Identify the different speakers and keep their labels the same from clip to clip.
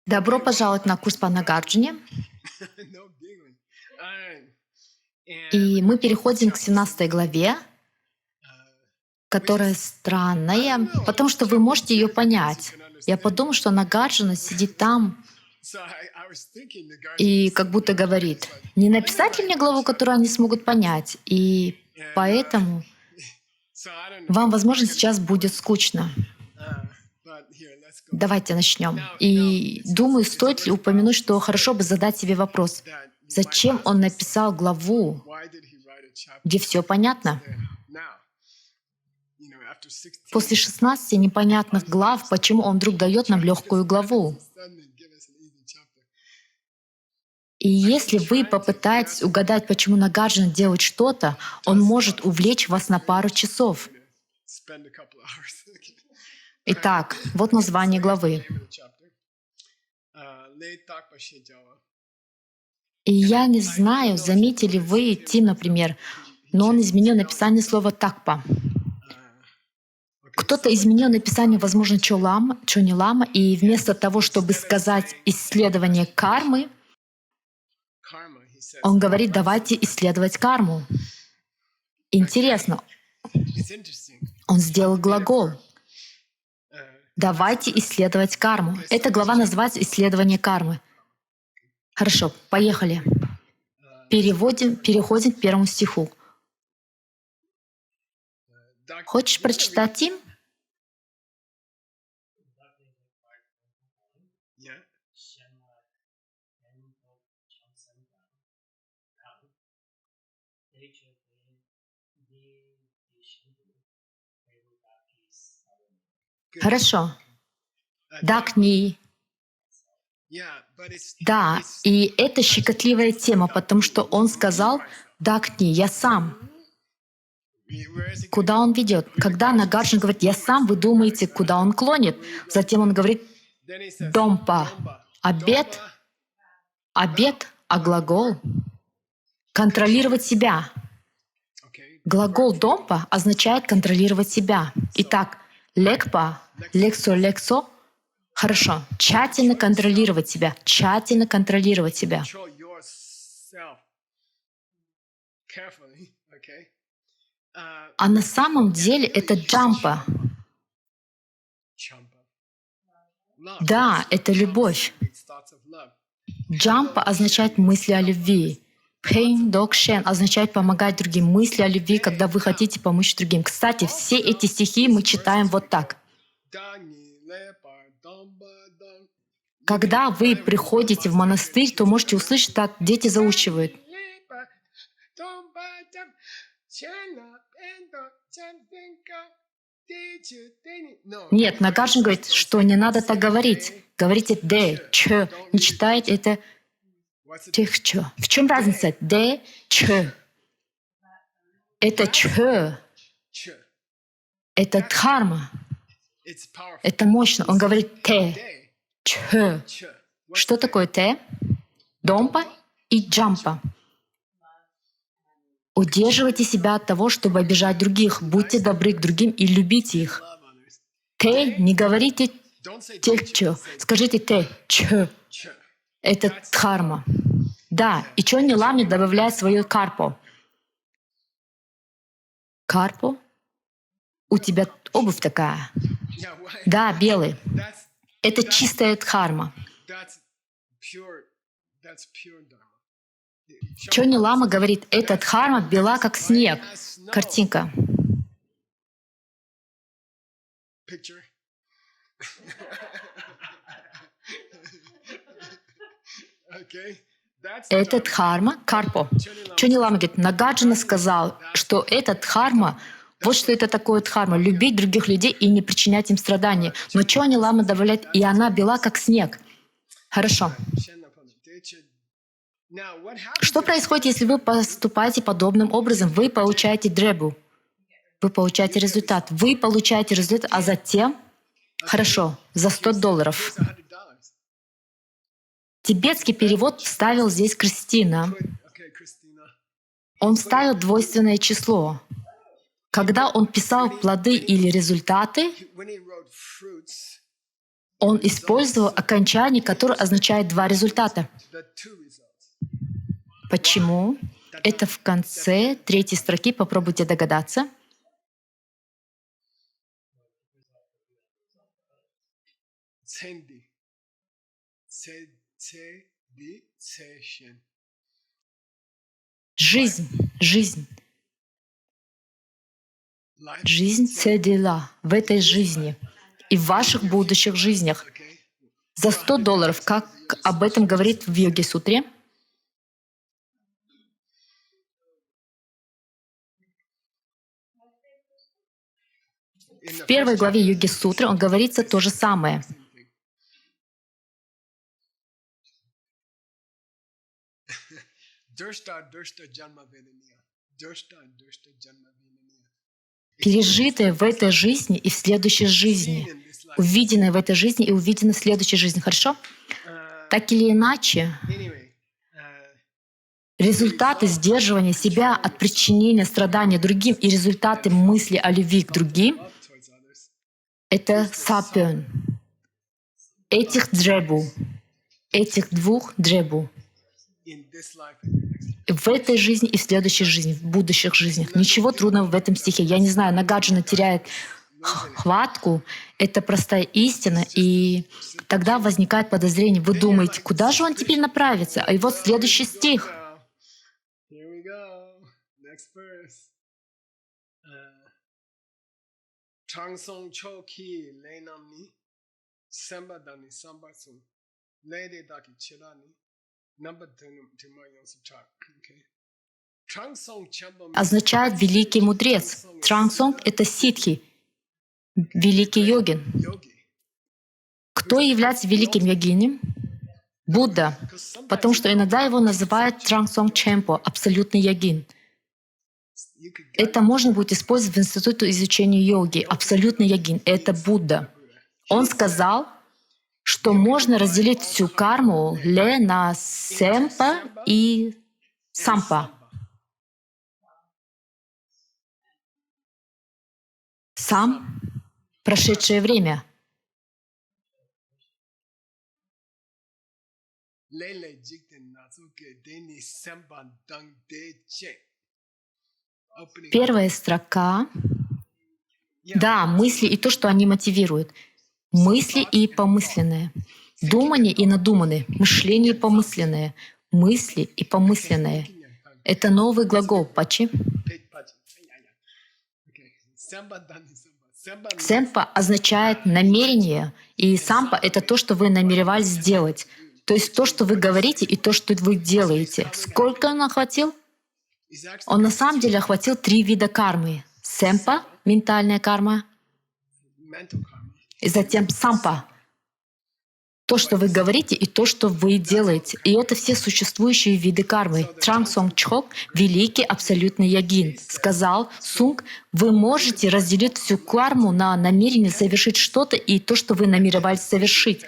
Speaker 1: Добро пожаловать на курс по Нагарджуне.
Speaker 2: No big one. Alright. And
Speaker 1: И
Speaker 2: we're
Speaker 1: мы
Speaker 2: gonna go to
Speaker 1: переходим к
Speaker 2: chapter
Speaker 1: 17 главе,
Speaker 2: which
Speaker 1: которая
Speaker 2: is, I
Speaker 1: странная,
Speaker 2: don't know,
Speaker 1: потому
Speaker 2: this
Speaker 1: что вы
Speaker 2: chapter
Speaker 1: можете
Speaker 2: is
Speaker 1: ее
Speaker 2: very confusing
Speaker 1: понять.
Speaker 2: to
Speaker 1: Я
Speaker 2: understand.
Speaker 1: подумал, что Нагарджуна сидит там
Speaker 2: So I was thinking Nagarjuna
Speaker 1: и
Speaker 2: is
Speaker 1: как
Speaker 2: sitting
Speaker 1: будто
Speaker 2: here, right?
Speaker 1: говорит,
Speaker 2: It's like,
Speaker 1: не
Speaker 2: let me
Speaker 1: написать ли
Speaker 2: write
Speaker 1: мне
Speaker 2: that
Speaker 1: главу, которую
Speaker 2: chapter.
Speaker 1: они смогут понять? И
Speaker 2: And
Speaker 1: поэтому
Speaker 2: so I don't know.
Speaker 1: вам,
Speaker 2: It's
Speaker 1: возможно,
Speaker 2: probably gonna
Speaker 1: сейчас
Speaker 2: be
Speaker 1: будет
Speaker 2: boring.
Speaker 1: скучно.
Speaker 2: But here, let's go.
Speaker 1: Давайте начнем.
Speaker 2: Now,
Speaker 1: И
Speaker 2: it
Speaker 1: думаю,
Speaker 2: says, it's
Speaker 1: стоит ли упомянуть, что хорошо бы задать себе вопрос,
Speaker 2: that you might
Speaker 1: зачем
Speaker 2: ask
Speaker 1: он
Speaker 2: yourself,
Speaker 1: написал главу,
Speaker 2: why did he write a chapter
Speaker 1: где все понятно?
Speaker 2: there? Now, after 16
Speaker 1: После 16 непонятных глав, почему он вдруг дает нам легкую главу?
Speaker 2: suddenly give us an easy chapter.
Speaker 1: И если вы попытаетесь угадать, почему Нагарджуна делает что-то, он может увлечь вас на пару часов.
Speaker 2: Spend a couple hours. Okay.
Speaker 1: Итак, вот название
Speaker 2: So here's the
Speaker 1: главы.
Speaker 2: name of the chapter. Le Tak Pashe Jawa.
Speaker 1: И я не знаю, заметили вы, Тим, например, но он изменил написание слова «такпа». Кто-то изменил написание, возможно, «чонилама», и вместо того, чтобы сказать «исследование кармы»,
Speaker 2: Karma, he says.
Speaker 1: он говорит «давайте исследовать карму». Интересно,
Speaker 2: It's interesting.
Speaker 1: он сделал глагол
Speaker 2: Uh,
Speaker 1: «давайте исследовать карму». Эта глава называется «Исследование кармы». Хорошо, поехали. Переходим к первому стиху. Хочешь прочитать, Тим?
Speaker 2: Yeah.
Speaker 1: Хорошо. Дакни.
Speaker 2: Yeah, but it's
Speaker 1: Да, и это щекотливая тема, потому что он сказал «дакни, я сам».
Speaker 2: where is it?
Speaker 1: Куда он ведет? Когда Нагарджуна говорит «я сам», вы думаете, куда он клонит. Затем он говорит
Speaker 2: Then he says,
Speaker 1: «домпа». Обед, обед, а глагол «контролировать себя».
Speaker 2: okay,
Speaker 1: Глагол «домпа» означает «контролировать себя». Итак, «лекпа», «лексо», хорошо, тщательно контролировать себя, тщательно контролировать себя.
Speaker 2: control yourself carefully, okay?
Speaker 1: А на самом деле это «джампа».
Speaker 2: Champa. Love.
Speaker 1: Да, это любовь.
Speaker 2: It's thoughts of love.
Speaker 1: «Джампа» означает мысли о любви. «Пхейн докшен» означает помогать другим, мысли о любви, когда вы хотите помочь другим. Кстати, все эти стихи мы читаем вот так.
Speaker 2: Dani, lepa, domba, dom.
Speaker 1: Когда вы приходите в монастырь, то можете услышать, так дети заучивают.
Speaker 2: Lepa, domba, dom. Chena, pendo, champenka, techu, teni. No.
Speaker 1: Нет, Нагарджуна говорит, что не надо так говорить. Говорите «де», «ч». Не читает это
Speaker 2: What's the
Speaker 1: «тех ч». В чем разница? «Де», «ч». Это «ч».
Speaker 2: Ch.
Speaker 1: Это дхарма.
Speaker 2: It's powerful.
Speaker 1: Это мощно. Он говорит «те»,
Speaker 2: Day.
Speaker 1: «ч».
Speaker 2: Ch.
Speaker 1: Что такое «те»? Домпа и джампа. Удерживайте себя от того, чтобы обижать других. Будьте добры к другим и любите их.
Speaker 2: Love others.
Speaker 1: «Те» не говорите
Speaker 2: Don't say
Speaker 1: «тех ч». Скажите «те», «ч».
Speaker 2: ch.
Speaker 1: Это дхарма. Да, и Чони Ламни добавляет свое карпо. Карпо? У тебя обувь такая.
Speaker 2: Yeah, why?
Speaker 1: Да, белый.
Speaker 2: That's
Speaker 1: Это чистая дхарма.
Speaker 2: that's pure. That's pure dharma.
Speaker 1: Чони Лама говорит, эта дхарма бела, как снег.
Speaker 2: As snow.
Speaker 1: Картинка.
Speaker 2: Picture. Okay. That's
Speaker 1: Это
Speaker 2: dharma.
Speaker 1: дхарма, карпо. Чони Лама говорит, Нагарджуна сказал, что это дхарма, вот что это такое дхарма, любить других людей и не причинять им страдания. Но Чони Лама добавляет, и она бела, как снег. Хорошо.
Speaker 2: Now, what happens
Speaker 1: Что происходит, если вы поступаете подобным образом? Вы получаете дребу. Вы получаете результат. Вы получаете результат, а затем, хорошо, за $100.
Speaker 2: is $100?
Speaker 1: Тибетский перевод вставил здесь Кристина.
Speaker 2: Okay, Christina.
Speaker 1: Он вставил двойственное число. Когда он писал плоды или результаты,
Speaker 2: When he wrote fruits,
Speaker 1: Он использовал окончание, которое означает два результата.
Speaker 2: the two results.
Speaker 1: Почему? Это в конце третьей строки, попробуйте догадаться.
Speaker 2: Tsendi. Tsendi. Tseshen.
Speaker 1: Жизнь, жизнь,
Speaker 2: Life.
Speaker 1: жизнь цедила в этой жизни и в ваших будущих жизнях.
Speaker 2: Okay.
Speaker 1: За $100, как об этом говорит в Йоги-сутре,
Speaker 2: In the
Speaker 1: в первой
Speaker 2: first
Speaker 1: главе
Speaker 2: chapter,
Speaker 1: Йоги-сутры он говорится то же самое.
Speaker 2: Drshta Janma Vedaniya. Drshta Janma Vedaniya.
Speaker 1: Пережитое в этой жизни и в следующей жизни.
Speaker 2: In this life.
Speaker 1: Увиденное в этой жизни и увиденное в следующей жизни. Хорошо? Так или иначе,
Speaker 2: Anyway,
Speaker 1: результаты сдерживания себя от причинения страдания другим и результаты мысли о любви к другим
Speaker 2: love towards others.
Speaker 1: — это сапен. Этих джебу. Этих двух джебу.
Speaker 2: In this life and the next.
Speaker 1: В этой жизни и в следующей жизни, в будущих жизнях. Ничего трудного в этом стихе. Я не знаю, Нагарджуна теряет хватку. Это простая истина. И тогда возникает подозрение. Вы думаете, куда же он теперь направится? А и вот следующий стих.
Speaker 2: Here we go. Next verse. Changsong Choki Lenamni Sambadani Sambatsu Lady Daki Chilani Number Timayan Suchak. Okay. Changsong Chamba
Speaker 1: Означает «великий мудрец». Трансонг — это ситхи, великий йогин.
Speaker 2: Yogi.
Speaker 1: Кто является великим йогинем? Будда. Потому что иногда его называют Трансонг Чемпо, абсолютный йогин.
Speaker 2: You could get
Speaker 1: Это можно будет использовать в институте изучения йоги. Абсолютный йогин — это Будда. Он сказал, что можно разделить всю карму на семпа и сампа. Сам — прошедшее время.
Speaker 2: Lele Jikten Natsuke Deni Samban Dang De Che. Opening.
Speaker 1: Первая строка. Да, мысли и то, что они мотивируют. Мысли и помысленное. Думание и надуманное. Мышление и помысленное. Мысли и помысленное. Это новый глагол. Пачи. Семпа означает намерение, и сампа — это то, что вы намеревались сделать. То есть то, что вы говорите, и то, что вы делаете. Сколько он охватил? Он на самом деле охватил 3 вида кармы. Семпа — ментальная карма, и затем сампа — то, что вы говорите, и то, что вы делаете. И это все существующие виды кармы. Трансонг Чхок, великий абсолютный йогин, сказал: Сунг, вы можете разделить всю карму на намерение совершить что-то и то, что вы намеревались совершить.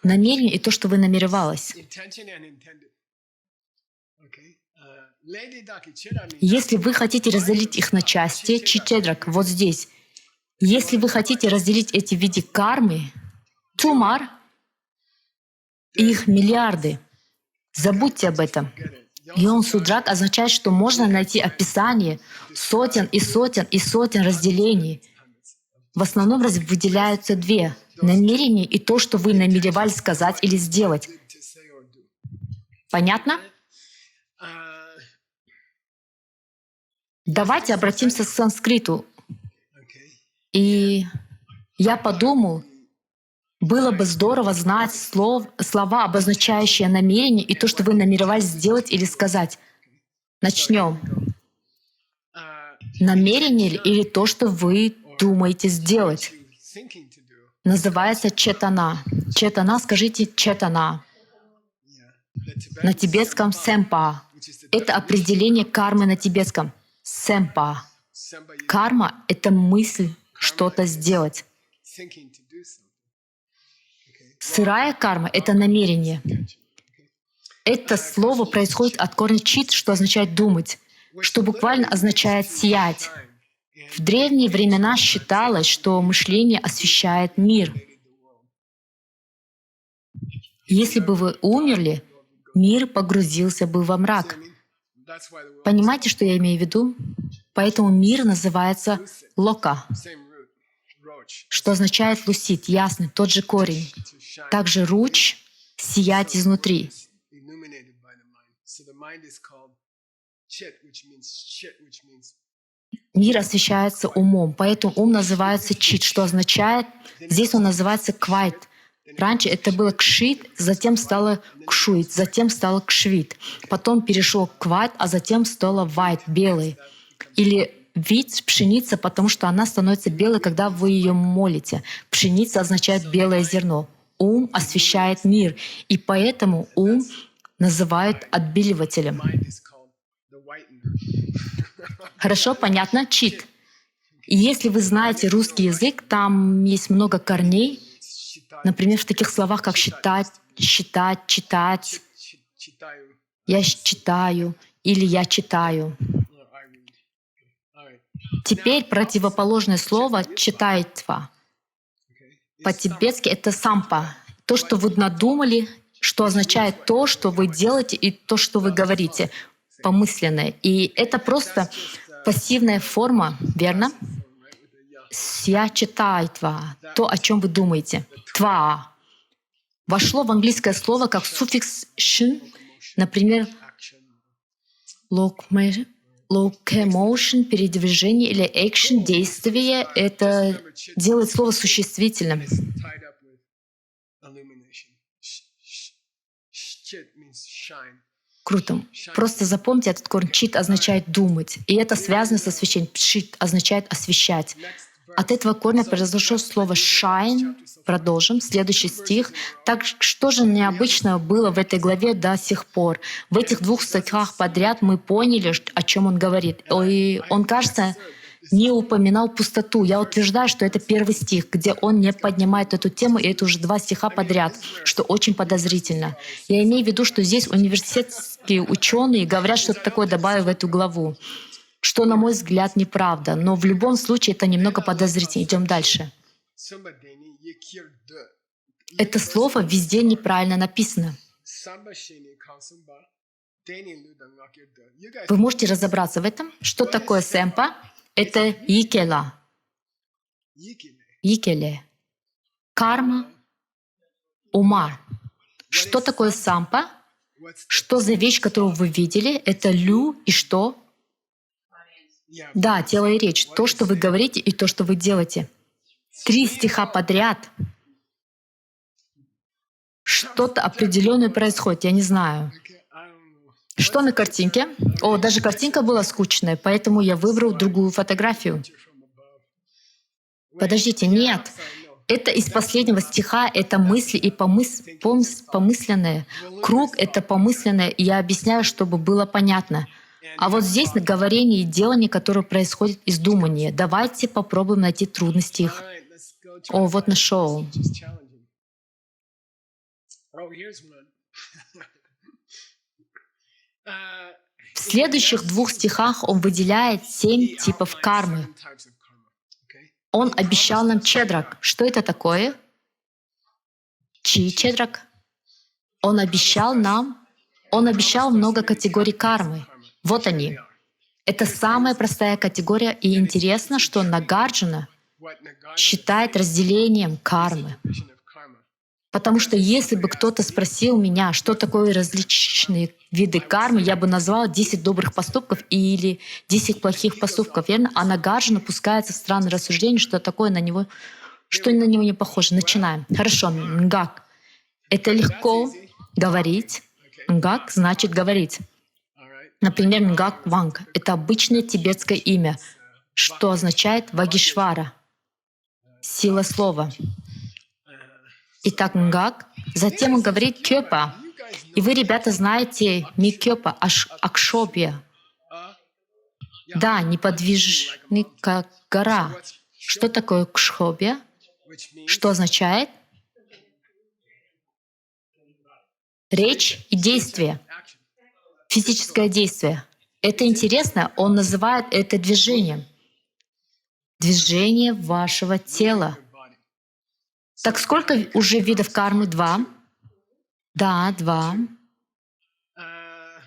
Speaker 1: Намерение и то, что вы намеревались. Если вы хотите разделить их на части, чичедрак, вот здесь. Если вы хотите разделить эти виды кармы, тумар, их миллиарды. Забудьте об этом. Йон Судрак означает, что можно найти описание сотен и сотен и сотен разделений. В основном выделяются 2 — намерение и то, что вы намеревались сказать или сделать. Понятно? Давайте обратимся к санскриту. И я подумал, было бы здорово знать слова, обозначающие намерение и то, что вы намеревались сделать или сказать. Начнем. Намерение или то, что вы думаете сделать, называется четана. Четана, скажите четана. На тибетском семпа. Это определение кармы на тибетском. Семпа. Карма — это мысль что-то сделать. Сырая карма — это намерение. Это слово происходит от корня чит, что означает «думать», что буквально означает «сиять». В древние времена считалось, что мышление освещает мир. Если бы вы умерли, мир погрузился бы во мрак.
Speaker 2: That's why the word
Speaker 1: Понимаете, что я имею в виду? Поэтому мир называется лока,
Speaker 2: same root, roach,
Speaker 1: что означает лусит, ясный, тот же корень.
Speaker 2: to shine,
Speaker 1: Также руч — сиять изнутри.
Speaker 2: illuminated by the mind. So the mind is called chit, which means
Speaker 1: Мир освещается умом, поэтому ум называется чит, что означает, здесь он называется квайт. Раньше это было кшит, затем стало кшуит, затем стало кшвит. Потом перешел к квайт, а затем стало вайт, белый. Или вид — пшеница, потому что она становится белой, когда вы ее молите. Пшеница означает белое зерно. Ум освещает мир, и поэтому ум называют отбеливателем.
Speaker 2: mind is called the whitener.
Speaker 1: Хорошо, понятно? Чит. И если вы знаете русский язык, там есть много корней.
Speaker 2: Считаю,
Speaker 1: Например, в таких словах, как считать, считать, читать,
Speaker 2: читаю.
Speaker 1: я читаю или я читаю.
Speaker 2: No, I read. Alright.
Speaker 1: Теперь противоположное слово читайтва.
Speaker 2: Okay.
Speaker 1: По-тибетски это сампа. То, что вы надумали, что означает то, что вы делаете, и то, что вы говорите, помысленное. И это просто пассивная форма, верно? Я читайтва. То, о чем вы думаете. Тва. Вошло в английское слово как суффикс «шн», например, locomotion, передвижение или action, действие. Это делает слово существительным.
Speaker 2: Tied up with illumination. Chit means shine.
Speaker 1: Круто. Просто запомните этот корень. Чит означает думать. И это связано с освещением. Чит означает освещать. От этого корня произошло слово shine. Продолжим. Следующий стих. Так что же необычного было в этой главе до сих пор? В этих двух стихах подряд мы поняли, о чем он говорит. И он, кажется, не упоминал пустоту. Я утверждаю, что это первый стих, где он не поднимает эту тему, и это уже два стиха подряд, что очень подозрительно. Я имею в виду, что здесь университетские ученые говорят что-то такое, добавив в эту главу, что, на мой взгляд, неправда. Но в любом случае это немного подозрительно. Идем дальше.
Speaker 2: Самбадени якир de.
Speaker 1: Это слово везде неправильно написано.
Speaker 2: Самбашени кансамба. Дени людан якир de. You guys
Speaker 1: Вы можете разобраться в этом? Что такое сэмпа? Это икела,
Speaker 2: yikile.
Speaker 1: икеле, карма ума. Что такое сампа?
Speaker 2: What's
Speaker 1: Что за вещь, которую вы видели? Это лю и что?
Speaker 2: yeah,
Speaker 1: Да, тело и речь. То, что вы говорите, и то, что вы делаете. 3 стиха подряд. Что-то определенное происходит, я не знаю.
Speaker 2: okay, I don't know.
Speaker 1: Что на картинке? О, даже картинка была скучная, поэтому я выбрал другую фотографию.
Speaker 2: From above.
Speaker 1: Подождите, нет.
Speaker 2: Sorry, no.
Speaker 1: Это из последнего стиха, это мысли и помысленное. Круг — это помысленное, и я объясняю, чтобы было понятно. А вот здесь говорение и делание, которое происходит из думания. Давайте попробуем найти трудности их.
Speaker 2: Alright, let's go.
Speaker 1: О, вот нашел.
Speaker 2: Just challenging. Oh, here's one.
Speaker 1: В следующих 2 стихах он выделяет 7 типов кармы.
Speaker 2: Types of karma. Okay.
Speaker 1: Он обещал нам чедрак. Что это такое? Чьи чедрак? Он обещал много категорий кармы. Вот они. Это самая простая категория, и интересно, что Нагарджуна
Speaker 2: What Nagarjuna
Speaker 1: считает разделением кармы.
Speaker 2: definition of karma.
Speaker 1: Потому что если бы кто-то спросил меня, что такое различные виды кармы, я бы назвала 10 добрых поступков или 10 плохих поступков, верно? А Нагарджуна пускается в странные рассуждения, что такое на него, что на него не похоже. Начинаем. Хорошо, нгак. Это легко говорить. Нгак значит говорить.
Speaker 2: Alright.
Speaker 1: Например, нгак ванг — это обычное тибетское имя, что означает вагишвара, сила слова. Итак, нгак. Затем он говорит кёпа. И вы, ребята, знаете микёпа, акшобия. Да, неподвижный, как гора. Что такое кшхобия?
Speaker 2: Which means
Speaker 1: Что означает? Речь и действие.
Speaker 2: action.
Speaker 1: Физическое действие. Это интересно, он называет это движением. Движение вашего тела.
Speaker 2: Your body.
Speaker 1: Так сколько уже видов кармы? 2. Да, 2.
Speaker 2: Uh,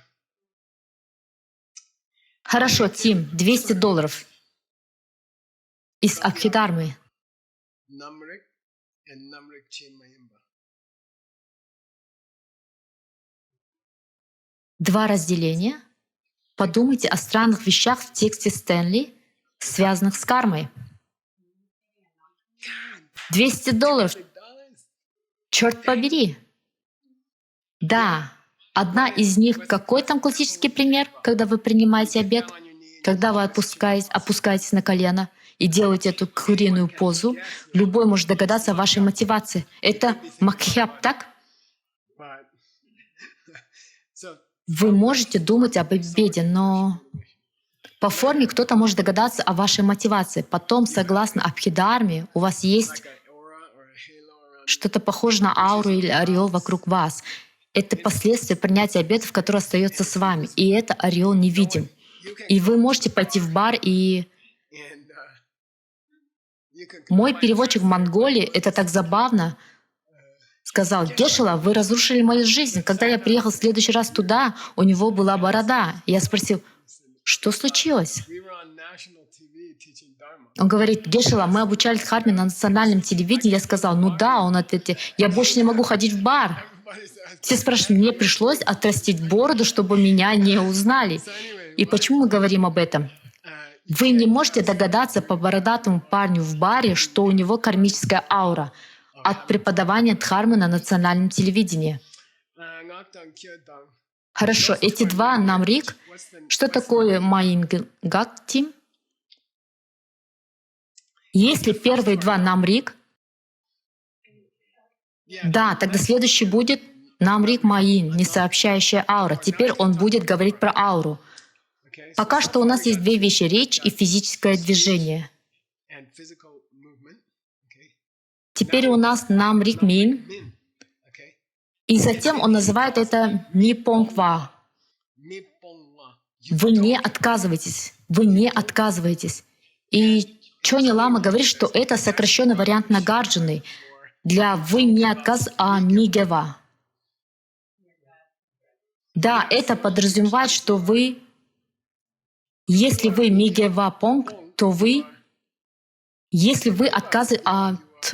Speaker 1: Хорошо, Тим, $200 из Абхидharмы.
Speaker 2: Namrik and Namrik Chimayimba.
Speaker 1: 2 разделения. Подумайте о странных вещах в тексте Стэнли, связанных с кармой. $200.
Speaker 2: $100.
Speaker 1: Черт побери. Да, одна из них, какой там классический пример, когда вы принимаете обед, когда вы опускаетесь на колено и делаете эту куриную позу, любой может догадаться о вашей мотивации. Это макхяб, так?
Speaker 2: But so
Speaker 1: Вы можете думать об обеде, но по форме кто-то может догадаться о вашей мотивации. Потом, согласно Абхидharме, у вас есть
Speaker 2: like an aura or a halo around
Speaker 1: что-то похоже на ауру или ореол вокруг вас. Это последствия принятия обетов, который остается с вами. И это ореол невидим.
Speaker 2: you can
Speaker 1: И вы можете пойти в бар и...
Speaker 2: and you can
Speaker 1: Мой переводчик в Монголии, это так забавно, сказал: «Гешела, вы разрушили мою жизнь. Когда я приехал в следующий раз туда, у него была борода». Я спросил: «Что случилось?»
Speaker 2: we were on national TV teaching Dharma.
Speaker 1: Он говорит: «Гешела, мы обучали дхарме на национальном телевидении». Я сказал: «Ну да». Он ответил: «Я больше не могу ходить в бар».
Speaker 2: Everybody's asking.
Speaker 1: Все спрашивают: «Мне пришлось отрастить бороду, чтобы меня не узнали».
Speaker 2: So anyway,
Speaker 1: И почему мы говорим об этом?
Speaker 2: uh,
Speaker 1: Вы не можете догадаться по бородатому парню в баре, что у него кармическая аура от преподавания дхармы на национальном телевидении.
Speaker 2: Ngakdang Kyodang.
Speaker 1: Хорошо, эти 2 намрик. Что такое Маингакти? Если первые 2 намрик, да, тогда следующий будет намрик Маин, несообщающая аура. Теперь он будет говорить про ауру.
Speaker 2: Okay, so
Speaker 1: Пока что у нас есть 2 вещи: речь и физическое движение.
Speaker 2: and physical movement. Okay.
Speaker 1: Теперь у нас намрик Мин,
Speaker 2: Min. Okay.
Speaker 1: и затем он называет это Мипонгва.
Speaker 2: Mipongwa.
Speaker 1: Вы не отказываетесь. Вы не отказываетесь. И Чони Лама говорит, что это сокращенный вариант Нагарджуны для «вы не отказ», а «мигева». Да, это подразумевает, что вы, если вы мигева понг, то вы, если вы отказываетесь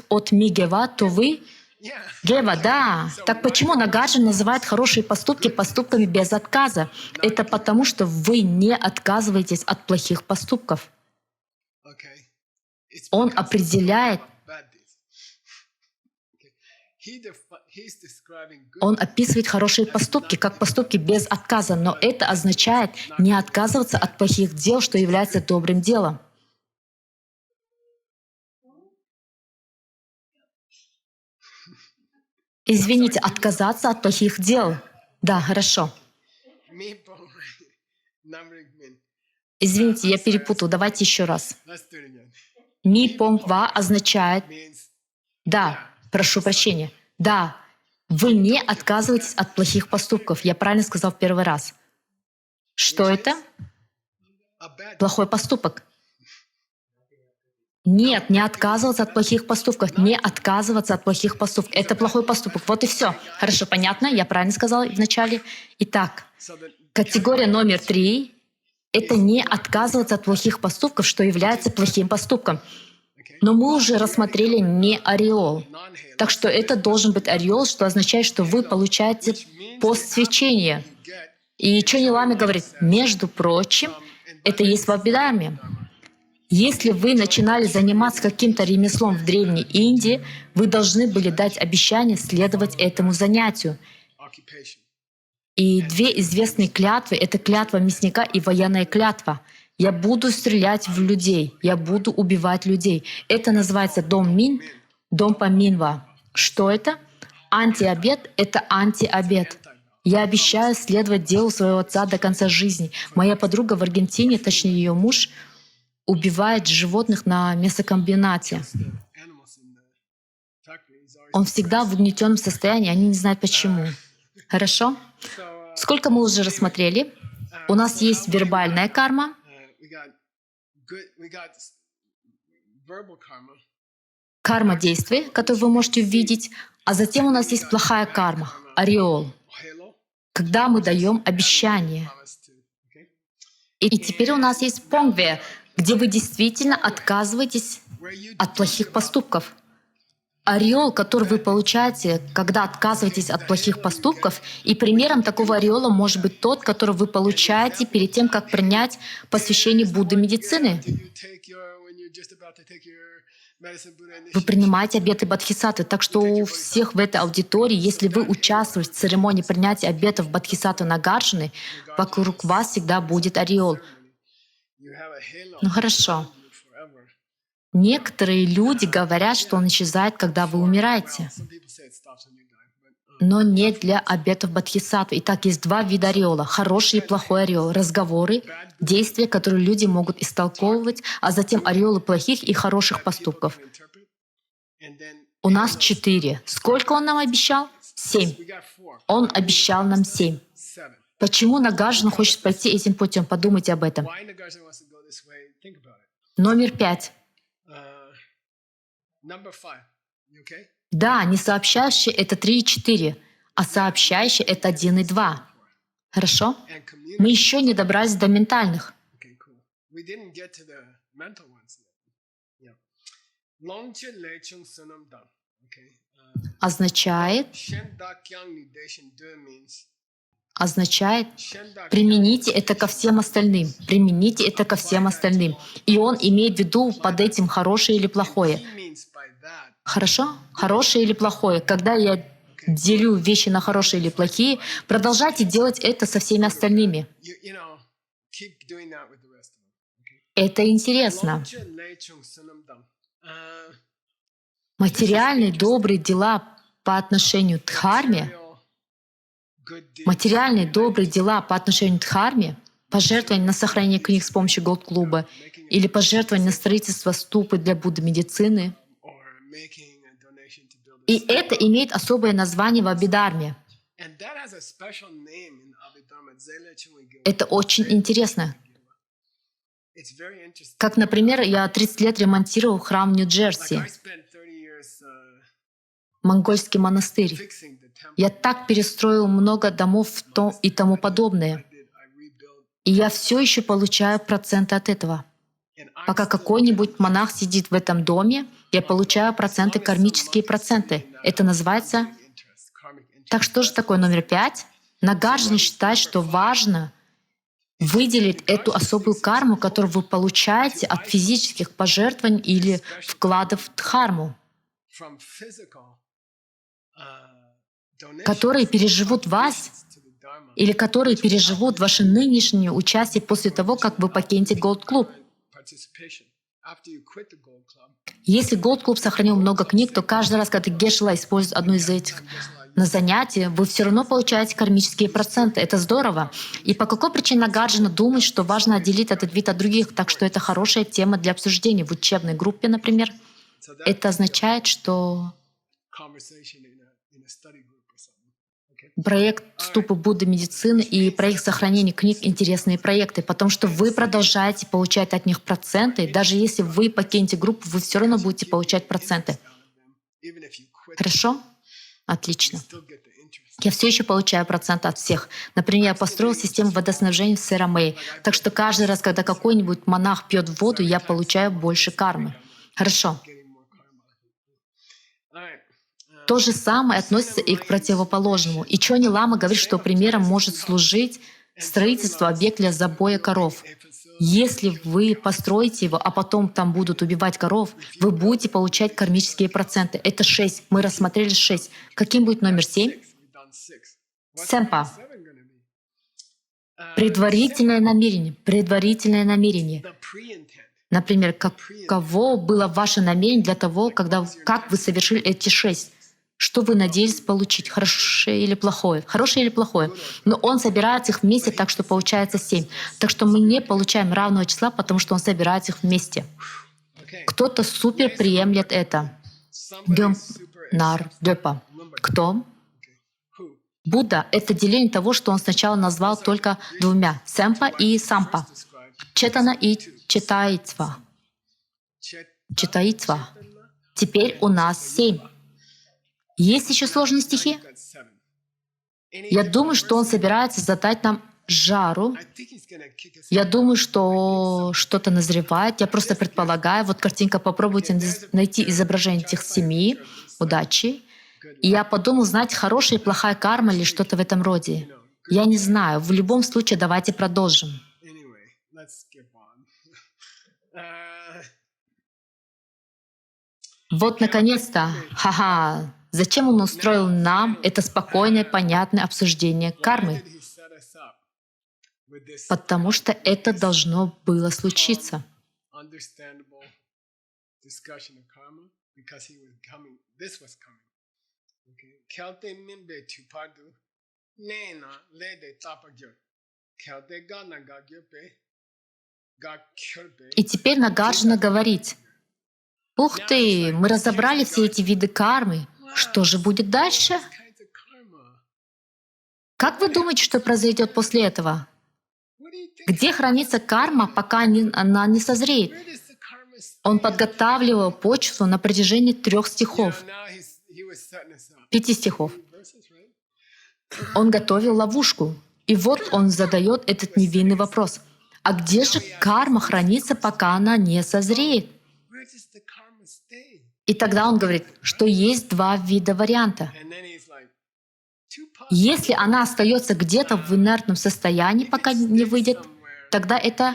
Speaker 1: от мигева, то вы
Speaker 2: Yeah.
Speaker 1: Гева, да. Так почему Нагарджуна называет хорошие поступки поступками без отказа? Это потому, что вы не отказываетесь от плохих поступков.
Speaker 2: Okay. It's
Speaker 1: Он
Speaker 2: because
Speaker 1: определяет,
Speaker 2: bad deeds. Okay. He's describing good
Speaker 1: он описывает хорошие поступки как поступки без отказа, но это означает не отказываться от плохих дел, что является добрым делом. Извините, отказаться от плохих дел. Да, хорошо.
Speaker 2: Mipong. Namrik Min.
Speaker 1: Извините, я перепутал. Давайте еще раз.
Speaker 2: Let's do it again.
Speaker 1: Ми понгва означает
Speaker 2: Means
Speaker 1: «да», прошу прощения. Да, вы не отказываетесь от плохих поступков. Я правильно сказал в первый раз. Что это?
Speaker 2: a bad
Speaker 1: Плохой поступок. Нет, не отказываться от плохих поступков. Не отказываться от плохих поступков. Это плохой поступок. Вот и все. Хорошо, понятно? Я правильно сказала вначале? Итак,
Speaker 2: so that
Speaker 1: категория номер 3 — это не отказываться от плохих поступков, что является плохим поступком.
Speaker 2: okay.
Speaker 1: Но мы уже рассмотрели не ореол.
Speaker 2: Non-halo.
Speaker 1: Так что это должен быть ореол, что означает, что вы получаете постсвечение.
Speaker 2: You get
Speaker 1: И Чони Лама говорит: между прочим, это есть в Абхидharме. Если вы начинали заниматься каким-то ремеслом в Древней Индии, вы должны были дать обещание следовать этому занятию.
Speaker 2: occupation.
Speaker 1: И 2 известные клятвы — это клятва мясника и военная клятва. Я буду стрелять в людей, я буду убивать людей. Это называется дом мин, дом по минва. Что это? Антиобет — это антиобет. Я обещаю следовать делу своего отца до конца жизни. Моя подруга в Аргентине, точнее ее муж, убивает животных на мясокомбинате.
Speaker 2: The animals in the factory is always
Speaker 1: Он всегда в угнетенном состоянии, они не знают почему. Хорошо?
Speaker 2: so.
Speaker 1: Сколько мы уже рассмотрели? У нас есть вербальная карма,
Speaker 2: We got verbal karma.
Speaker 1: карма действий, которую вы можете увидеть, а затем у нас есть плохая карма. ореол,
Speaker 2: halo.
Speaker 1: когда мы даем обещание.
Speaker 2: Promise to. Okay.
Speaker 1: И теперь у нас есть понгве, где вы действительно отказываетесь
Speaker 2: Where you
Speaker 1: от
Speaker 2: do
Speaker 1: плохих
Speaker 2: give up.
Speaker 1: поступков. Ореол, который вы получаете, когда отказываетесь от плохих поступков, и примером такого ореола может быть тот, который вы получаете перед тем, как принять посвящение Будды медицины.
Speaker 2: Do you take your when you're just about to take your medicine Buddha
Speaker 1: Вы
Speaker 2: initiation?
Speaker 1: принимаете обеты Бодхисаттвы, так что у всех в этой аудитории, если вы участвуете в церемонии принятия обетов Бодхисаттвы Нагарджуны, вокруг вас всегда будет ореол.
Speaker 2: You have a halo
Speaker 1: Ну хорошо.
Speaker 2: around you forever.
Speaker 1: Некоторые люди говорят, что он исчезает, когда вы умираете,
Speaker 2: Some people say it stops when you die, but
Speaker 1: но не для обетов Бодхисаттвы. Итак, есть два вида ореола — хороший и плохой ореол. Разговоры, действия, которые люди могут истолковывать, а затем ореолы плохих и хороших поступков.
Speaker 2: interpret. And then
Speaker 1: У нас 4. Сколько он нам обещал? 7.
Speaker 2: we got 4,
Speaker 1: Он обещал нам 7.
Speaker 2: 7.
Speaker 1: Почему Нагарджуна хочет пойти этим путем? Подумайте об этом.
Speaker 2: Why Nagarjuna wants to go this way? Think about it.
Speaker 1: Номер 5.
Speaker 2: Number 5. You okay?
Speaker 1: Да, не сообщающие — это 3 и 4, а сообщающие — это 1 и 2. Хорошо?
Speaker 2: And community.
Speaker 1: Мы еще не добрались до ментальных.
Speaker 2: Okay, cool. We didn't get to the mental ones yet. Yeah. Longche lechung sunam dam. Okay.
Speaker 1: Означает,
Speaker 2: Shen da kyang ni deshin do means Shen da
Speaker 1: примените это ко всем остальным. Примените это ко всем остальным. И он имеет в виду под этим хорошее или плохое.
Speaker 2: he means by that.
Speaker 1: Хорошо? Хорошее или плохое. Когда я делю вещи на хорошие или плохие, продолжайте делать это со всеми остальными.
Speaker 2: You know, keep doing that with the rest of them. Okay.
Speaker 1: Это интересно.
Speaker 2: Longche lechung sunam dam.
Speaker 1: Материальные добрые дела по отношению к дхарме, материальные добрые дела по отношению к дхарме, пожертвование на сохранение книг с помощью Голд-клуба или пожертвование на строительство ступы для Будды медицины.
Speaker 2: or making a donation to build a
Speaker 1: И это имеет особое название в Абхидхарме.
Speaker 2: and that has a special name in Abhidharma. Zelechung Gil.
Speaker 1: Это очень интересно.
Speaker 2: It's very interesting.
Speaker 1: Как, например, я 30 лет ремонтировал храм в
Speaker 2: Like
Speaker 1: Нью-Джерси,
Speaker 2: I spent 30 years
Speaker 1: монгольский монастырь.
Speaker 2: fixing the temple.
Speaker 1: Я так перестроил много домов и тому подобное.
Speaker 2: I rebuilt,
Speaker 1: И я все еще получаю проценты от этого.
Speaker 2: and I'm
Speaker 1: Пока
Speaker 2: still
Speaker 1: какой-нибудь монах сидит в этом доме, я получаю проценты, кармические проценты. Это называется...
Speaker 2: interest, karmic interest.
Speaker 1: Так что же такое номер 5? Нагарджуна считает, что важно выделить эту особую карму, которую вы получаете от физических пожертвований или вкладов в дхарму,
Speaker 2: From physical donations
Speaker 1: которые переживут вас
Speaker 2: to the Dharma,
Speaker 1: или которые переживут ваше нынешнее участие после того, как вы покинете Gold Club.
Speaker 2: participation. After you quit the Gold Club,
Speaker 1: Если Gold Club сохранил много книг, то каждый раз, когда Гешла использует одну из этих на занятии, вы все равно получаете кармические проценты. Это здорово. И по какой причине Нагарджуна думает, что важно отделить этот вид от других, так что это хорошая тема для обсуждения в учебной группе, например.
Speaker 2: so that
Speaker 1: Это означает, что
Speaker 2: conversation in a study group or something. Okay.
Speaker 1: проект вступа Будды медицины и проект сохранения книг — интересные проекты, потому что вы продолжаете получать от них проценты. Даже если вы покинете группу, вы все равно будете получать проценты.
Speaker 2: Even if you quit,
Speaker 1: Хорошо? Отлично.
Speaker 2: still get the interest.
Speaker 1: Я все еще получаю проценты от всех. Например, я построил систему водоснабжения в Сэра-Мэй. Так что каждый раз, когда какой-нибудь монах пьет воду, я получаю больше кармы. Хорошо.
Speaker 2: Getting more karma. All right.
Speaker 1: То же самое относится и к противоположному. И Чони Лама говорит, что примером может служить строительство объекта для забоя коров. Если вы построите его, а потом там будут убивать коров, вы будете получать кармические проценты. Это 6. Мы рассмотрели 6. Каким будет номер 7?
Speaker 2: We've done 6. What's
Speaker 1: Семпа.
Speaker 2: number 7 gonna be?
Speaker 1: Предварительное намерение. Предварительное намерение.
Speaker 2: The pre-intent.
Speaker 1: Например, каково было ваше намерение для того, как вы совершили эти 6? Что вы надеялись получить? Хорошее или плохое? Хорошее или плохое? Но он собирает их вместе, так что получается 7. Так что мы не получаем равного числа, потому что он собирает их вместе.
Speaker 2: Okay.
Speaker 1: Кто-то супер приемлет это.
Speaker 2: Somebody
Speaker 1: Дём
Speaker 2: super
Speaker 1: нар дөпа. Кто?
Speaker 2: Who?
Speaker 1: Будда — это деление того, что он сначала назвал только двумя — сэмпа и сампа.
Speaker 2: Describe
Speaker 1: Четана и читаитва. Читаитва. Теперь у нас 7. Есть еще сложные стихи?
Speaker 2: got 7.
Speaker 1: Я думаю, что он собирается задать нам жару. Я думаю, что что-то назревает. Я просто предполагаю. Вот картинка, попробуйте найти изображение этих семьи. Удачи. И я подумал, знаете, хорошая и плохая карма или что-то в этом роде. Я не знаю. В любом случае, давайте продолжим. Вот, наконец-то, ха-ха, зачем он устроил нам это спокойное, понятное обсуждение кармы? Потому что это должно было случиться. И теперь Нагарджуна говорит: «Ух ты, мы разобрали все эти виды кармы. Что же будет дальше? Как вы думаете, что произойдет после этого? Где хранится карма, пока она не созреет?» Он подготавливал почву на протяжении 3 стихов, 5 стихов. Он готовил ловушку. И вот он задает этот невинный вопрос. А где же карма хранится, пока она не созреет? И тогда он говорит, что есть 2 вида варианта. Если она остается где-то в инертном состоянии, пока не выйдет, тогда это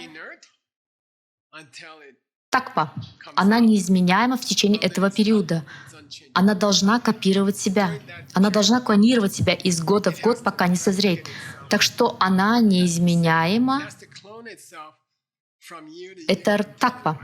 Speaker 1: такпа. Она неизменяема в течение этого периода. Она должна копировать себя. Она должна клонировать себя из года в год, пока не созреет. Так что она неизменяема. Это такпа.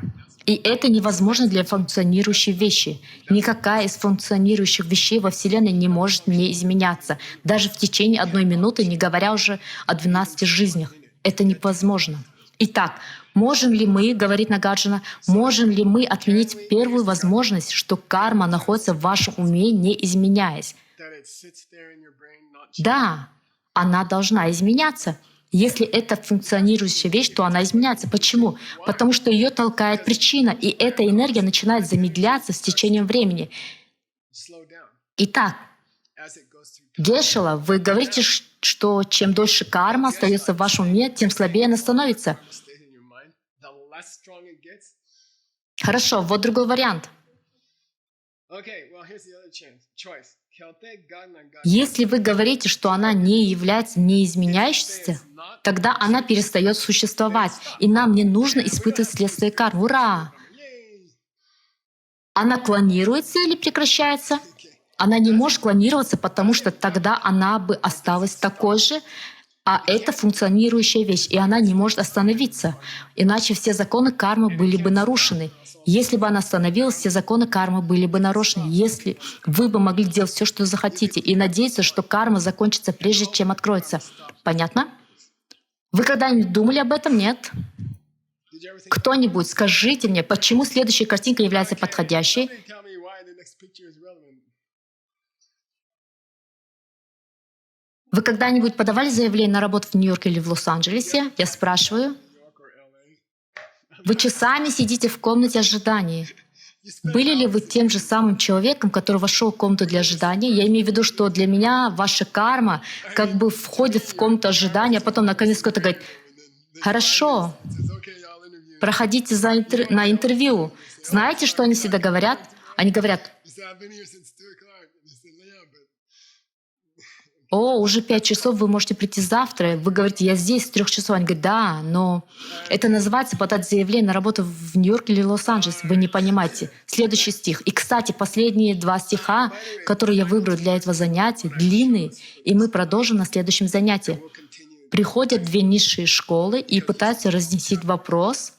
Speaker 1: И это невозможно для функционирующей вещи. Никакая из функционирующих вещей во Вселенной не может не изменяться. Даже в течение 1 минуты, не говоря уже о 12 жизнях. Это невозможно. Итак, можем ли мы, говорит Нагарджуна, можем ли мы отменить первую возможность, что карма находится в вашем уме, не изменяясь? Да, она должна изменяться. Если это функционирующая вещь, то она изменяется. Почему? Потому что ее толкает причина, и эта энергия начинает замедляться с течением времени. Итак, Гешела, вы говорите, что чем дольше карма остается в вашем уме, тем слабее она становится. Хорошо, вот другой вариант. Если вы говорите, что она не является неизменяющейся, тогда она перестает существовать, и нам не нужно испытывать следствие кармы. Ура! Она клонируется или прекращается? Она не может клонироваться, потому что тогда она бы осталась такой же, а это функционирующая вещь, и она не может остановиться. Иначе все законы кармы были бы нарушены. Если бы она остановилась, все законы кармы были бы нарушены. Если вы бы могли делать все, что захотите, и надеяться, что карма закончится прежде, чем откроется. Понятно? Вы когда-нибудь думали об этом? Нет? Кто-нибудь скажите мне, почему следующая картинка является подходящей? Вы когда-нибудь подавали заявление на работу в Нью-Йорке или в Лос-Анджелесе? Я спрашиваю. Вы часами сидите в комнате ожидания. Были ли вы тем же самым человеком, который вошел в комнату для ожидания? Я имею в виду, что для меня ваша карма как бы входит в комнату ожидания, а потом наконец кто-то говорит: «Хорошо, проходите на интервью». Знаете, что они всегда говорят? Они говорят: «О, уже 5 часов, вы можете прийти завтра». Вы говорите: «Я здесь с 3 часов». Они говорят: «Да, но это называется подать заявление на работу в Нью-Йорк или Лос-Анджелес». Вы не понимаете. Следующий стих. И, кстати, последние 2 стиха, которые я выбрал для этого занятия, длинные, и мы продолжим на следующем занятии. Приходят 2 низшие школы и пытаются разнесить вопрос.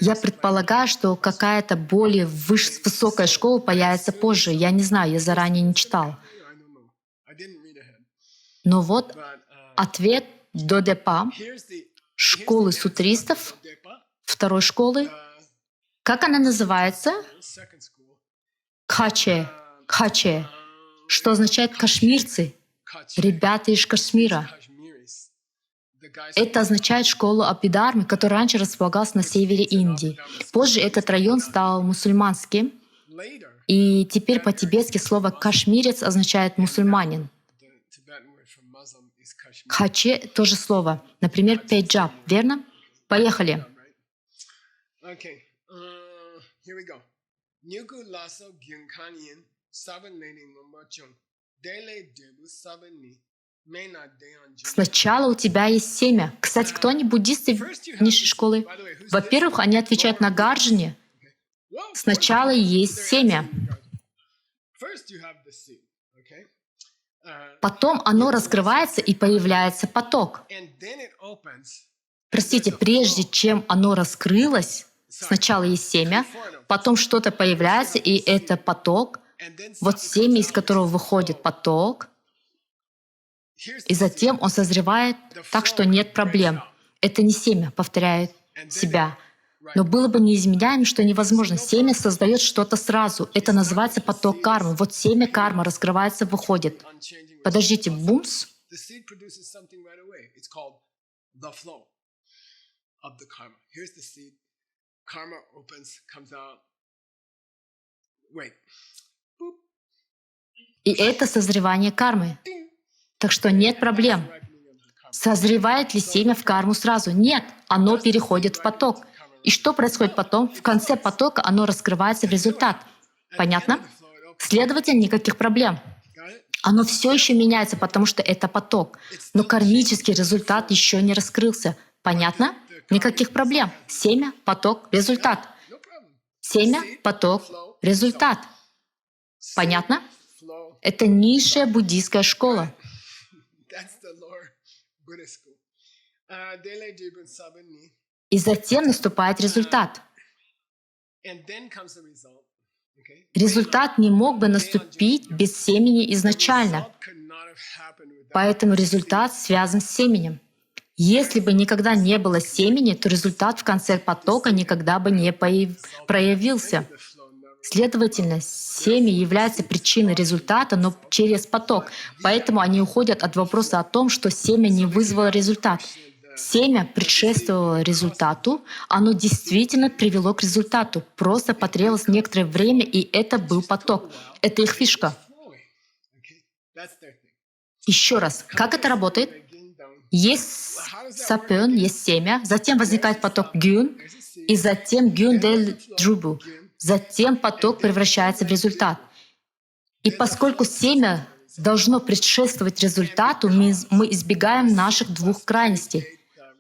Speaker 1: Я предполагаю, что какая-то более высокая школа появится позже. Я не знаю, я заранее не читал. Но вот ответ Додепа, школы сутристов, 2 школы. Как она называется? Кхаче. Кхаче. Что означает кашмирцы. Ребята из Кашмира. Это означает школу Абхидхармы, которая раньше располагалась на севере Индии. Позже этот район стал мусульманским. И теперь по-тибетски слово «кашмирец» означает «мусульманин».
Speaker 2: The Tibetan word for Muslim is Kashmir.
Speaker 1: Хаче — тоже слово. Например, пейджаб, верно? Поехали.
Speaker 2: Okay, here we go. Nyuku lasso gyunkanyin sabanani mumachung dele debu sabani mena deanju.
Speaker 1: Сначала у тебя есть семя. Кстати, кто они буддисты низшей школы? Во-первых, они отвечают на Гарджине. Сначала есть семя.
Speaker 2: First you have the seed, okay?
Speaker 1: Потом оно раскрывается и появляется поток.
Speaker 2: And then it opens.
Speaker 1: Простите, прежде чем оно раскрылось, сначала есть семя, потом что-то появляется, и это поток.
Speaker 2: And then
Speaker 1: Вот семя, из которого выходит поток,
Speaker 2: here's
Speaker 1: и
Speaker 2: the
Speaker 1: затем он созревает так, что нет проблем. Это не семя, повторяет себя. Но было бы неизменяемо, что невозможно. Семя создает что-то сразу. Это называется поток кармы. Вот семя кармы раскрывается, выходит.
Speaker 2: unchanging.
Speaker 1: Подождите, бумс?
Speaker 2: The seed produces something right away. It's called the flow of the karma. Here's the seed. Karma opens, comes out. Wait. Boop.
Speaker 1: И это созревание кармы. Так что нет проблем.
Speaker 2: Ripening of the karma.
Speaker 1: Созревает ли семя в карму сразу? Нет, оно переходит в поток. И что происходит потом? В конце потока оно раскрывается в результат. Понятно? Следовательно, никаких проблем.
Speaker 2: Got it?
Speaker 1: Оно все еще меняется, потому что это поток. Но кармический результат еще не раскрылся. Понятно? Никаких проблем. Семя, поток, результат.
Speaker 2: No problem.
Speaker 1: Семя, поток, результат. Понятно?
Speaker 2: Flow.
Speaker 1: Это низшая буддийская школа.
Speaker 2: That's the lower Buddhist school. Dele Jibun Sabani.
Speaker 1: И затем наступает результат.
Speaker 2: And then comes the result. Okay?
Speaker 1: Результат не мог бы наступить без семени изначально,
Speaker 2: Result could not have happened without
Speaker 1: поэтому результат связан с семенем. Если бы никогда не было семени, то результат в конце потока никогда бы не проявился.
Speaker 2: the flow never.
Speaker 1: Следовательно, семя является причиной результата, но через поток. Поэтому они уходят от вопроса о том, что семя не вызвало результат. Семя предшествовало результату, оно действительно привело к результату. Просто потребовалось некоторое время, и это был поток. Это их фишка.
Speaker 2: Flowing. Okay? That's their thing.
Speaker 1: Еще раз, как это работает?
Speaker 2: Again, down.
Speaker 1: Есть сапен, есть семя, затем возникает поток гюн, и затем гюн дель джубу. Затем поток превращается в результат. И поскольку семя должно предшествовать результату, мы избегаем наших двух крайностей.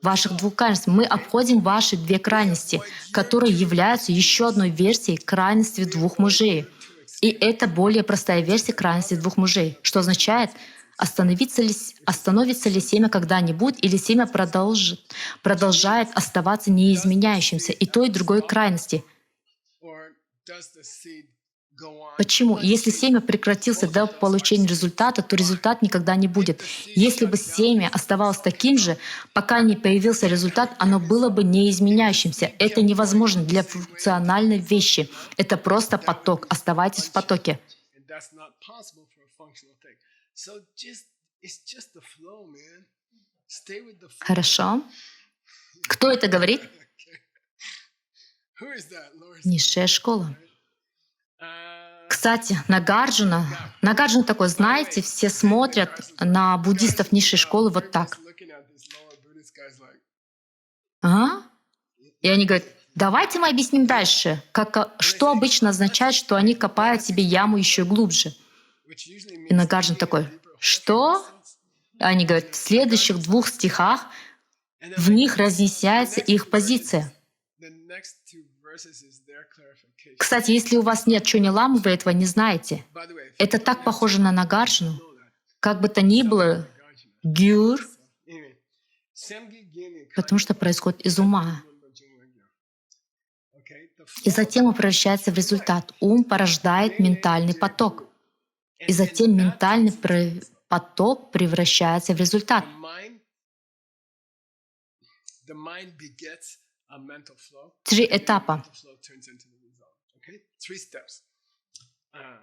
Speaker 1: Ваших двух крайностей. Мы обходим ваши две крайности, которые являются еще одной версией крайности двух мужей. И это более простая версия крайности двух мужей, что означает, остановится ли семя когда-нибудь, или семя продолжает оставаться неизменяющимся, и той, и другой крайности.
Speaker 2: Or does the seed go on?
Speaker 1: Почему? Если семя прекратился до получения результата, то результат никогда не будет. Если бы семя оставалось таким же, пока не появился результат, оно было бы неизменяющимся. Это невозможно для функциональной вещи. Это просто поток. Оставайтесь в потоке.
Speaker 2: And that's not possible for a functional thing. So it's just the flow, man. Stay with the flow.
Speaker 1: Хорошо. Кто это говорит?
Speaker 2: Who is that, Lord?
Speaker 1: Низшая школа.
Speaker 2: Uh,
Speaker 1: Кстати, Нагарджуна такой, знаете, все смотрят на буддистов низшей школы вот так.
Speaker 2: looking at this lower Buddhist guy's like,
Speaker 1: А? И они говорят, давайте мы объясним дальше, что обычно означает, что они копают себе яму еще глубже.
Speaker 2: which usually
Speaker 1: И
Speaker 2: means
Speaker 1: Нагарджун такой, что? И они говорят, в следующих двух стихах в них разъясняется их позиция.
Speaker 2: the next two verses is their clarification.
Speaker 1: Кстати, если у вас нет Чони Ламы, вы этого не знаете.
Speaker 2: By the way, if
Speaker 1: Это так похоже на Нагарджуну.
Speaker 2: you know that,
Speaker 1: Как бы то ни было, гюр,
Speaker 2: anyway, Semgi Gini
Speaker 1: потому что происходит из ума.
Speaker 2: Okay, the
Speaker 1: И затем он превращается в результат. Ум порождает ментальный поток. И затем ментальный поток превращается в результат.
Speaker 2: the mind begets a mental flow.
Speaker 1: 3 этапа.
Speaker 2: Mental flow turns into the result. Okay, 3 steps.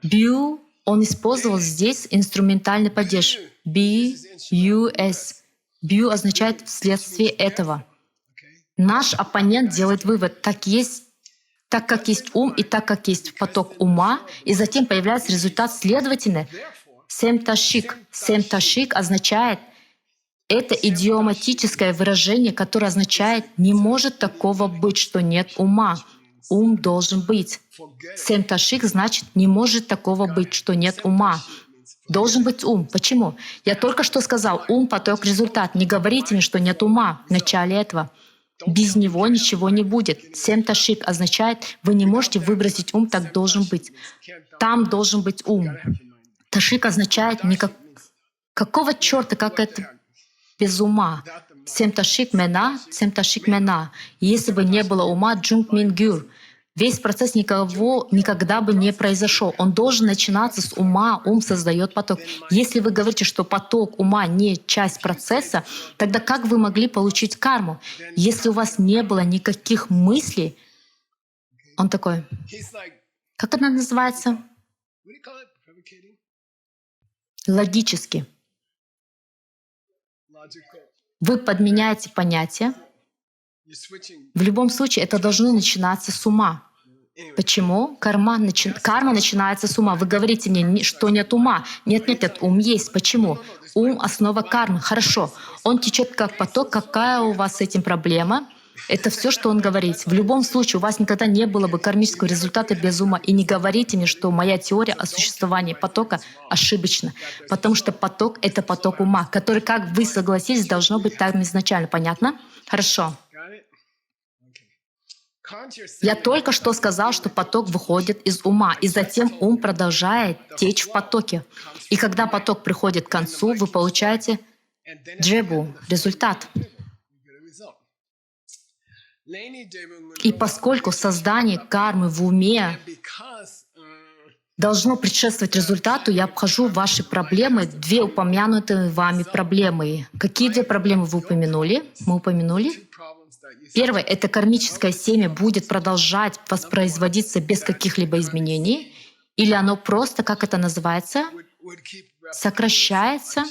Speaker 1: Бью, он использовал здесь инструментальный падеж. B-U-S. Бью означает вследствие этого.
Speaker 2: Okay,
Speaker 1: Наш оппонент делает вывод, так так как есть ум и так как есть поток ума, и затем появляется результат. Следовательно, семташик. Семташик означает, это идиоматическое выражение, которое означает «не может такого быть, что нет ума». Ум должен быть. Семташик значит «не может такого быть, что нет ума». Должен быть ум. Почему? Я только что сказал, ум, поток, результат. Не говорите мне, что нет ума в начале этого. Без него ничего не будет. Семташик означает, вы не можете выбросить ум, так должен быть. Там должен быть ум. Ташик означает какого черта, как это без ума. Семташик мена. Если бы не было ума, джунг мингюр. Весь процесс никогда бы не произошел. Он должен начинаться с ума. Ум создает поток. Если вы говорите, что поток ума не часть процесса, тогда как вы могли получить карму? Если у вас не было никаких мыслей, он такой, как это называется? Логически. Вы подменяете понятия. В любом случае, это должно начинаться с ума. Почему? Карма начинается с ума. Вы говорите мне, что нет ума. Нет, ум есть. Почему? Ум — основа кармы. Хорошо. Он течет как поток. Какая у вас с этим проблема? Это все, что он говорит. В любом случае, у вас никогда не было бы кармического результата без ума. И не говорите мне, что моя теория о существовании потока ошибочна. Потому что поток — это поток ума, который, как вы согласились, должно быть там изначально. Понятно? Хорошо. Я только что сказал, что поток выходит из ума, и затем ум продолжает течь в потоке. И когда поток приходит к концу, вы получаете джебу, результат. И поскольку создание кармы в уме должно предшествовать результату, я обхожу ваши проблемы, две упомянутые вами проблемы. Какие две проблемы вы упомянули? Мы упомянули. Первое — это кармическое семя будет продолжать воспроизводиться без каких-либо изменений, или оно просто, как это называется, сокращается,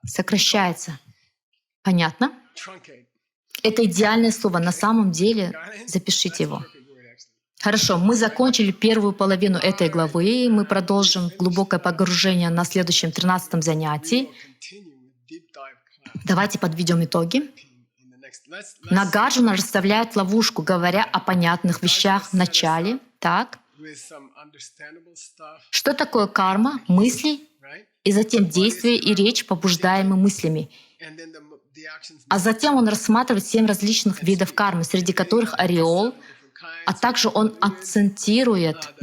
Speaker 1: сокращается. Понятно? Это идеальное слово. На самом деле, запишите его. Хорошо, мы закончили первую половину этой главы. Мы продолжим глубокое погружение на следующем 13-м занятии. Давайте подведем итоги. Нагарджуна расставляет ловушку, говоря о понятных вещах в начале. Так. Что такое карма? Мысли, и затем действия и речь, побуждаемые мыслями. А затем он рассматривает 7 различных видов кармы, среди которых ореол, а также он акцентирует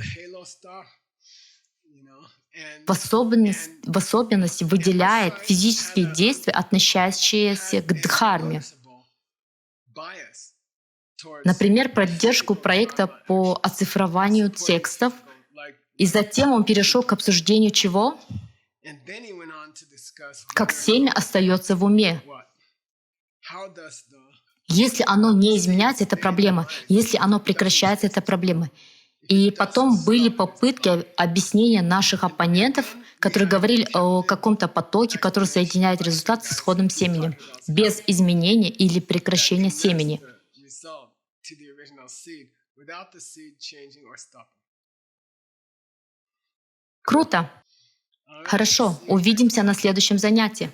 Speaker 1: в особенности выделяет физические действия, относящиеся к дхарме. Например, поддержку проекта по оцифрованию текстов. И затем он перешел к обсуждению чего? Как семя остается в уме. Если оно не изменяется, это проблема. Если оно прекращается, это проблема. И потом были попытки объяснения наших оппонентов, которые говорили о каком-то потоке, который соединяет результат с исходным семенем, без изменения или прекращения семени. Круто. Хорошо. Увидимся на следующем занятии.